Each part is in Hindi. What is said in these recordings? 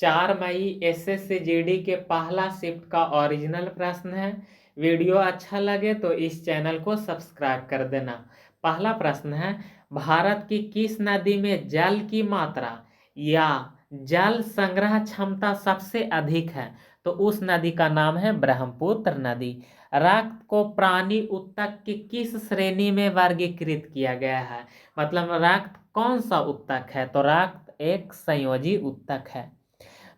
4 मई SSC GD के पहला शिफ्ट का ओरिजिनल प्रश्न है। वीडियो अच्छा लगे तो इस चैनल को सब्सक्राइब कर देना। पहला प्रश्न है, भारत की किस नदी में जल की मात्रा या जल संग्रह क्षमता सबसे अधिक है? तो उस नदी का नाम है ब्रह्मपुत्र नदी। रक्त को प्राणी ऊतक की किस श्रेणी में वर्गीकृत किया गया है? मतलब रक्त कौन सा ऊतक है? तो रक्त एक संयोजी ऊतक है।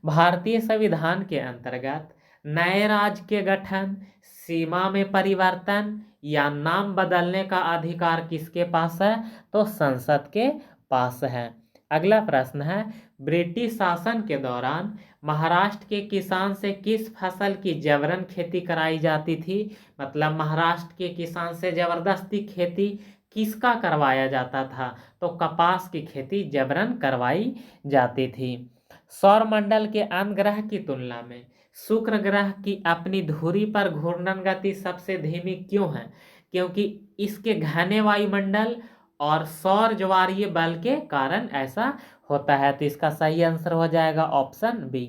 भारतीय संविधान के अंतर्गत नए राज्य के गठन, सीमा में परिवर्तन या नाम बदलने का अधिकार किसके पास है? तो संसद के पास है। अगला प्रश्न है, ब्रिटिश शासन के दौरान महाराष्ट्र के किसान से किस फसल की जबरन खेती कराई जाती थी? मतलब महाराष्ट्र के किसान से जबरदस्ती खेती किसका करवाया जाता था? तो कपास की खेती जबरन करवाई जाती थी। सौरमंडल के अन्य ग्रह की तुलना में शुक्र ग्रह की अपनी धुरी पर घूर्णन गति सबसे धीमी क्यों है? क्योंकि इसके घने वायुमंडल और सौर ज्वारीय बल के कारण ऐसा होता है। तो इसका सही आंसर हो जाएगा ऑप्शन बी।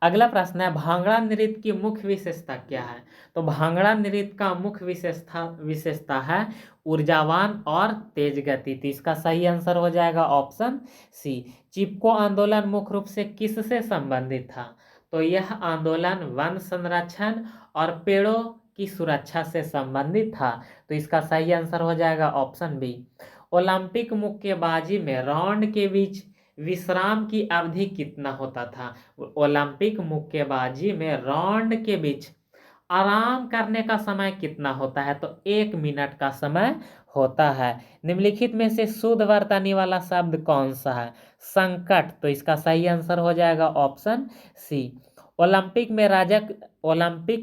अगला प्रश्न है, भांगड़ा नृत्य की मुख्य विशेषता क्या है? तो भांगड़ा नृत्य का मुख्य विशेषता है ऊर्जावान और तेज गति। तो इसका सही आंसर हो जाएगा ऑप्शन सी। चिपको आंदोलन मुख्य रूप से किससे संबंधित था? तो यह आंदोलन वन संरक्षण और पेड़ों की सुरक्षा से संबंधित था। तो इसका सही आंसर हो जाएगा ऑप्शन बी। ओलंपिक मुक्केबाजी में राउंड के बीच विश्राम की अवधि कितना होता था? ओलंपिक मुक्केबाजी में राउंड के बीच आराम करने का समय कितना होता है? तो 1 मिनट का समय होता है। निम्नलिखित में से शुद्ध वर्तनी वाला शब्द कौन सा है? संकट। तो इसका सही आंसर हो जाएगा ऑप्शन सी। ओलंपिक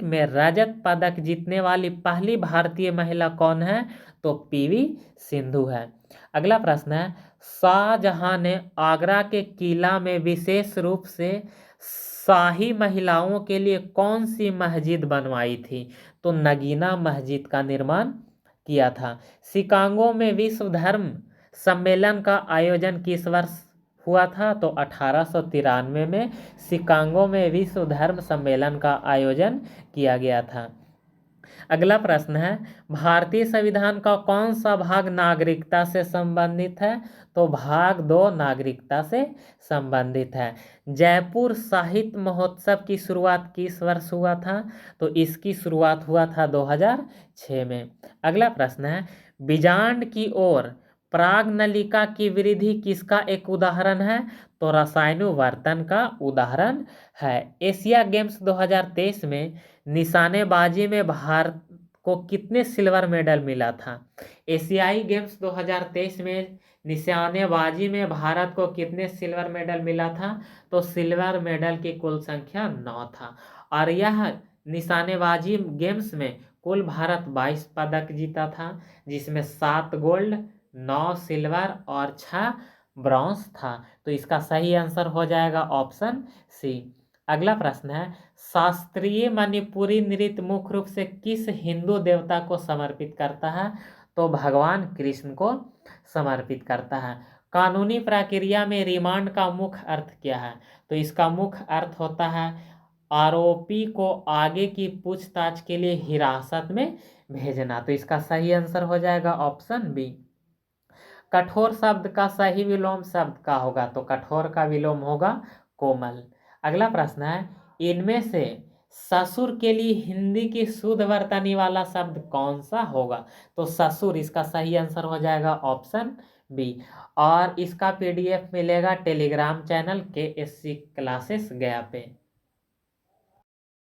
में रजत पदक जीतने वाली पहली भारतीय महिला कौन है? तो पीवी सिंधु है। अगला प्रश्न है, शाहजहां ने आगरा के किला में विशेष रूप से शाही महिलाओं के लिए कौन सी मस्जिद बनवाई थी? तो नगीना मस्जिद का निर्माण किया था। शिकागो में विश्व धर्म सम्मेलन का आयोजन किस वर्ष हुआ था? तो 1893 में शिकागो में विश्व धर्म सम्मेलन का आयोजन किया गया था। अगला प्रश्न है, भारतीय संविधान का कौन सा भाग नागरिकता से संबंधित है? तो भाग 2 नागरिकता से संबंधित है। जयपुर साहित्य महोत्सव की शुरुआत किस वर्ष हुआ था? तो इसकी शुरुआत हुआ था 2006 में। अगला प्रश्न है, बीजांड की ओर प्राग्नलिका की वृद्धि किसका एक उदाहरण है? तो रसायनुवर्तन का उदाहरण है। एशिया गेम्स 2023 में निशानेबाजी में भारत को कितने सिल्वर मेडल मिला था? एशियाई गेम्स 2023 में निशानेबाजी में भारत को कितने सिल्वर मेडल मिला था? तो सिल्वर मेडल की कुल संख्या 9 था। और यह निशानेबाजी गेम्स में कुल भारत 22 पदक जीता था, जिसमें 7 गोल्ड, 9 सिल्वर और 6 ब्रॉन्ज था। तो इसका सही आंसर हो जाएगा ऑप्शन सी। अगला प्रश्न है, शास्त्रीय मणिपुरी नृत्य मुख्य रूप से किस हिंदू देवता को समर्पित करता है? तो भगवान कृष्ण को समर्पित करता है। कानूनी प्रक्रिया में रिमांड का मुख्य अर्थ क्या है? तो इसका मुख्य अर्थ होता है आरोपी को आगे की पूछताछ के लिए हिरासत में भेजना। तो इसका सही आंसर हो जाएगा ऑप्शन बी। कठोर शब्द का सही विलोम शब्द का होगा? तो कठोर का विलोम होगा कोमल। अगला प्रश्न है, इनमें से ससुर के लिए हिंदी की शुद्ध वर्तनी वाला शब्द कौन सा होगा? तो ससुर, इसका सही आंसर हो जाएगा ऑप्शन बी। और इसका PDF मिलेगा टेलीग्राम चैनल KSC क्लासेस गया पे।